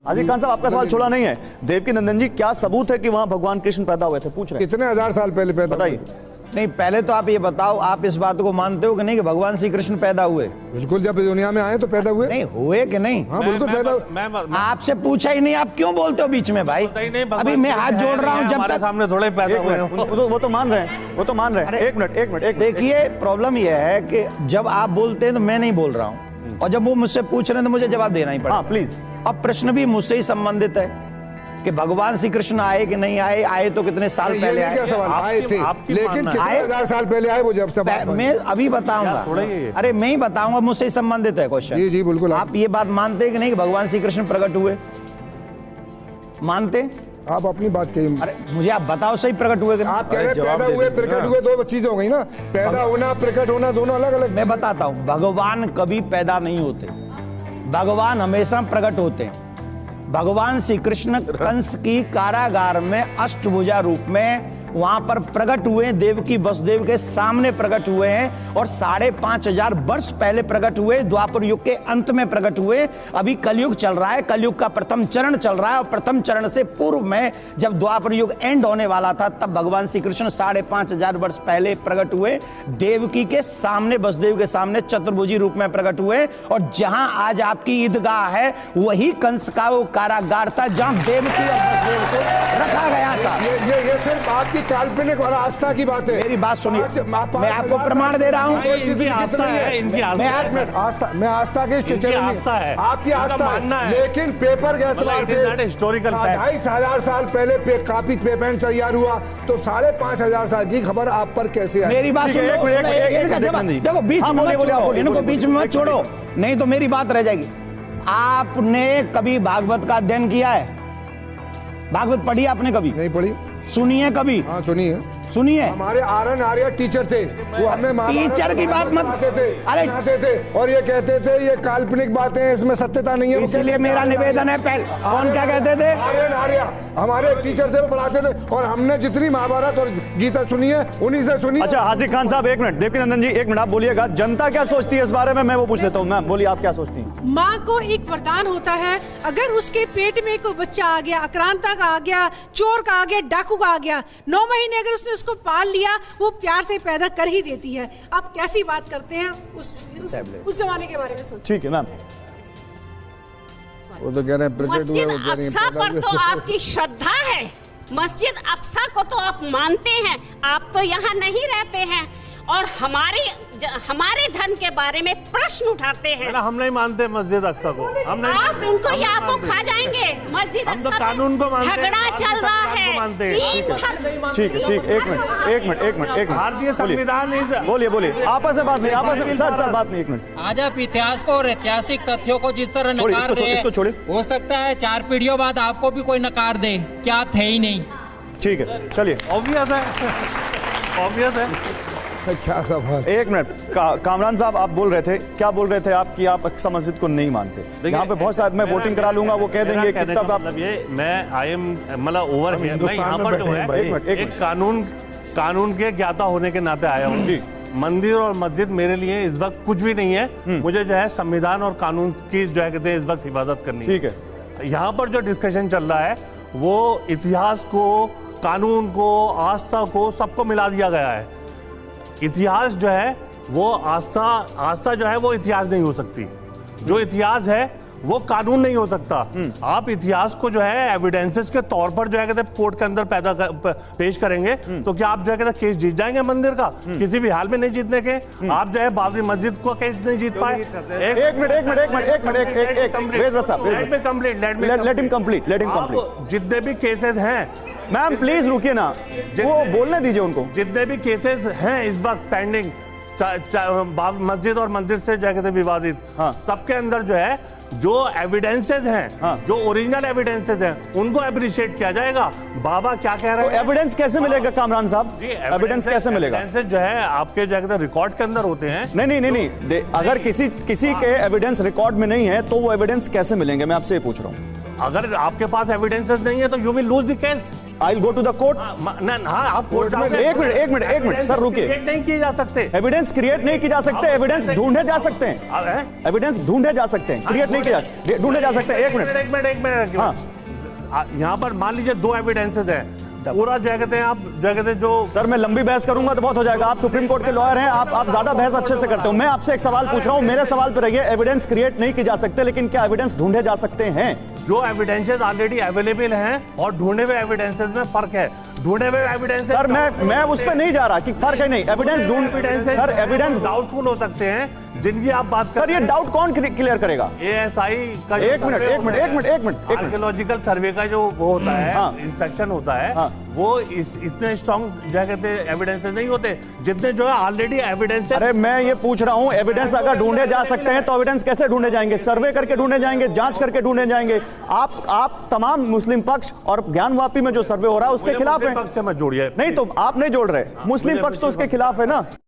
हाजी खान साहब, आपका सवाल छोड़ा नहीं है। देवकी नंदन जी, क्या सबूत है कि वहाँ भगवान कृष्ण पैदा हुए थे? पूछ रहे हैं। कितने हजार साल पहले पैदा? बताइए। नहीं, पहले तो आप ये बताओ, आप इस बात को मानते हो कि नहीं कि भगवान श्री कृष्ण पैदा हुए? बिल्कुल, जब दुनिया में आए तो पैदा हुए। नहीं हुए कि नहीं? हाँ बिल्कुल पैदा। आपसे पूछा ही नहीं, आप क्यों बोलते हो बीच में भाई? अभी मैं हाथ जोड़ रहा हूँ, जब तक सामने थोड़े पैदा हुए। वो तो मान रहे हैं, वो तो मान रहे हैं। एक मिनट। देखिए, प्रॉब्लम यह है कि जब आप बोलते हैं तो मैं नहीं बोल रहा हूँ, और जब वो मुझसे पूछ रहे हैं तो मुझे जवाब देना ही पड़ेगा। प्लीज। अब प्रश्न भी मुझसे ही संबंधित है कि भगवान श्री कृष्ण आए कि नहीं आए। आए तो कितने साल पहले आए? क्या सवाल? आए थे, लेकिन कितने हजार साल पहले आए वो जब सब मैं अभी बताऊंगा। अरे मैं ही बताऊंगा, मुझसे ही संबंधित है क्वेश्चन। जी बिल्कुल। आप ये बात मानते हैं कि नहीं कि भगवान श्री कृष्ण प्रकट हुए? मानते? आप अपनी बात कहिए। अरे मुझे आप बताओ, सही प्रकट हुए कि नहीं? आप कह रहे पैदा हुए प्रकट हुए, दो चीजें हो गई ना। पैदा होना, प्रकट होना, दोनों अलग अलग। मैं बताता हूँ, भगवान कभी पैदा नहीं होते, भगवान हमेशा प्रकट होते हैं। भगवान श्री कृष्ण कंस की कारागार में अष्टभुजा रूप में वहां पर प्रकट हुए, देवकी वसुदेव के सामने प्रकट हुए हैं, और 5,500 वर्ष पहले प्रकट हुए, द्वापर युग के अंत में प्रकट हुए। अभी कलयुग चल रहा है, कलयुग का प्रथम चरण चल रहा है, और प्रथम चरण से पूर्व में जब द्वापर युग एंड होने वाला था, तब भगवान श्री कृष्ण 5,500 वर्ष पहले प्रकट हुए, देवकी के सामने, वसुदेव के सामने चतुर्भुजी रूप में प्रकट हुए। और जहां आज आपकी ईदगाह है, वही कंस का वो कारागार था जहां देवकी और वसुदेव को रखा गया था। ये सिर्फ आपकी काल्पनिक और आस्था की बात है। मेरी बात सुनिए, मैं आपको प्रमाण दे रहा हूँ। इनकी आस्था है, इनकी आस्था। मैं आस्था के आस्था है, आपकी आस्था है, लेकिन पेपर के एतबार से हिस्टोरिकल 2,500 साल पहले काफी पेपर तैयार हुआ, तो 5,500 साल की खबर आप पर कैसे आई? मेरी बात सुनो। देखो, बीच में मत छोड़ो, इनको बीच में मत छोड़ो, नहीं तो मेरी बात रह जाएगी। आपने कभी भागवत का अध्ययन किया है? भागवत पढ़ी आपने कभी? नहीं पढ़ी। सुनी है कभी? हाँ सुनी है। सुनिए, हमारे आर्यन आर्य टीचर थे, वो हमें टीचर की बात मत सुनाते थे और ये कहते थे ये काल्पनिक बातें हैं, इसमें सत्यता नहीं है। इसलिए मेरा निवेदन है, पहले कौन क्या कहते थे? आर्यन आर्य हमारे टीचर थे, वो पढ़ाते थे, और हमने जितनी महाभारत और गीता सुनी है उन्हीं से सुनी। अच्छा हाजी खान साहब, एक मिनट। देवकी नंदन जी, एक मिनट आप बोलिएगा, जनता क्या सोचती है इस बारे में? मैं वो पूछ लेता हूँ। मैम बोलिए, आप क्या सोचती हैं? माँ को एक वरदान होता है, अगर उसके पेट में कोई बच्चा आ गया, आक्रांता का आ गया, चोर का आ गया, डाकू का आ गया, 9 महीने अगर उसने उसको पाल लिया, वो प्यार से पैदा कर ही देती है। आप कैसी बात करते हैं उस जमाने के बारे में सोचिए। ठीक है मैम। वो तो कह रहे हैं मस्जिद अक्सा पर तो आपकी श्रद्धा है, मस्जिद अक्सा को तो आप मानते हैं, आप तो यहाँ नहीं रहते हैं और हमारे धन के बारे में प्रश्न उठाते हैं। हम नहीं मानते मस्जिद अक्सा को, हम नहीं। आप इनको या आपको खा जाएंगे। मस्जिद हम तो कानून को मानते हैं, झगड़ा चल रहा है। ठीक है, एक मिनट। भारतीय संविधान। बोलिए, आपस में बात नहीं, आपस में सर बात नहीं। एक मिनट। आज आप इतिहास को और ऐतिहासिक तथ्यों को जिस तरह नकार रहे हैं, हो सकता है 4 पीढ़ियों बाद आपको भी कोई नकार दे, क्या आप थे ही नहीं। ठीक है, चलिए। ऑब्वियस है। क्या सवाल? एक मिनट, कामरान साहब आप बोल रहे थे, क्या बोल रहे थे आप कि आप अक्सा मस्जिद को नहीं मानते? यहाँ पे बहुत सारे, मैं वोटिंग करा लूंगा, वो कह देंगे कि तब आप मैं आई एम मतलब ओवर हियर, मैं यहाँ पर जो है एक कानून के ज्ञाता होने के नाते आया हूँ। मंदिर और मस्जिद मेरे लिए इस वक्त कुछ भी नहीं है, मुझे जो है संविधान और कानून की जो है कहते हैं इस वक्त हिफाजत करनी है। ठीक है। यहाँ पर जो डिस्कशन चल रहा है वो इतिहास को, कानून को, आस्था को, सबको मिला दिया गया है। इतिहास जो है वो आस्था जो है वो इतिहास नहीं हो सकती, जो इतिहास है वो कानून नहीं हो सकता। आप इतिहास को जो है एविडेंसेस के तौर पर जो है कहते कोर्ट के अंदर पेश करेंगे तो क्या आप जो है कहते केस जीत जाएंगे मंदिर का? किसी भी हाल में नहीं जीतने के। आप जो है बाबरी मस्जिद को केस नहीं जीत पाए। जितने भी केसेस हैं, मैम प्लीज रुकिए ना, वो बोलने दीजिए उनको। जितने भी केसेस हैं इस वक्त पेंडिंग, मस्जिद और मंदिर से जो है विवादित, सबके अंदर जो है जो एविडेंसेस हैं, जो ओरिजिनल एविडेंसेस हैं, उनको अप्रिशिएट किया जाएगा। बाबा क्या कह रहे हैं? एविडेंस कैसे मिलेगा कामरान साहब? एविडेंस कैसे मिलेगा? एविडेंस जो है आपके जो है रिकॉर्ड के अंदर होते हैं। नहीं, अगर किसी के एविडेंस रिकॉर्ड में नहीं है तो वो एविडेंस कैसे मिलेंगे? मैं आपसे ये पूछ रहा हूँ। अगर आपके पास एविडेंसेस नहीं है तो you will lose the case. I will go to the court. हाँ, आप कोर्ट में एक मिनट सर रुकिए। क्रिएट नहीं किए जा सकते, एविडेंस क्रिएट नहीं की जा सकते, एविडेंस ढूंढे जा सकते हैं, एविडेंस ढूंढे जा सकते हैं, क्रिएट नहीं किया, ढूंढे जा सकते हैं। एक मिनट हाँ, यहाँ पर मान लीजिए 2 एविडेंसेस हैं, पूरा जो कहते हैं आप जो कहते हैं जो सर मैं लंबी बहस करूंगा तो बहुत हो जाएगा। आप सुप्रीम कोर्ट के लॉयर हैं, आप ज्यादा बहस अच्छे से करते हो। मैं आपसे एक सवाल पूछ रहा हूं, मेरे सवाल पे रहिए। एविडेंस क्रिएट नहीं की जा सकते, लेकिन क्या एविडेंस ढूंढे जा सकते हैं? जो एविडेंसेस ऑलरेडी अवेलेबल हैं और ढूंढे हुए एविडेंसेस में फर्क है। ढूंढे हुए एविडेंस सर मैं उस पर नहीं जा रहा कि फर्क है नहीं, एविडेंस सर एविडेंस डाउटफुल हो सकते हैं जिनकी आप बात कर सर, ये डाउट कौन क्लियर करेगा? एएसआई का एक मिनट आर्कियोलॉजिकल सर्वे का जो वो होता है, हाँ, इंस्पेक्शन होता है, हाँ, वो इतने स्ट्रॉन्ग क्या कहते हैं एविडेंसेस नहीं होते जितने जो है ऑलरेडी एविडेंस। अरे मैं ये पूछ रहा हूँ, एविडेंस अगर ढूंढे जा सकते हैं तो एविडेंस कैसे ढूंढे जाएंगे? सर्वे करके ढूंढे जाएंगे, जांच करके ढूंढे जाएंगे। आप तमाम मुस्लिम पक्ष और ज्ञानवापी में जो सर्वे हो रहा है उसके खिलाफ है। पक्ष से मत जोड़िए। नहीं तो आप नहीं जोड़ रहे, मुस्लिम पक्ष तो उसके खिलाफ है ना।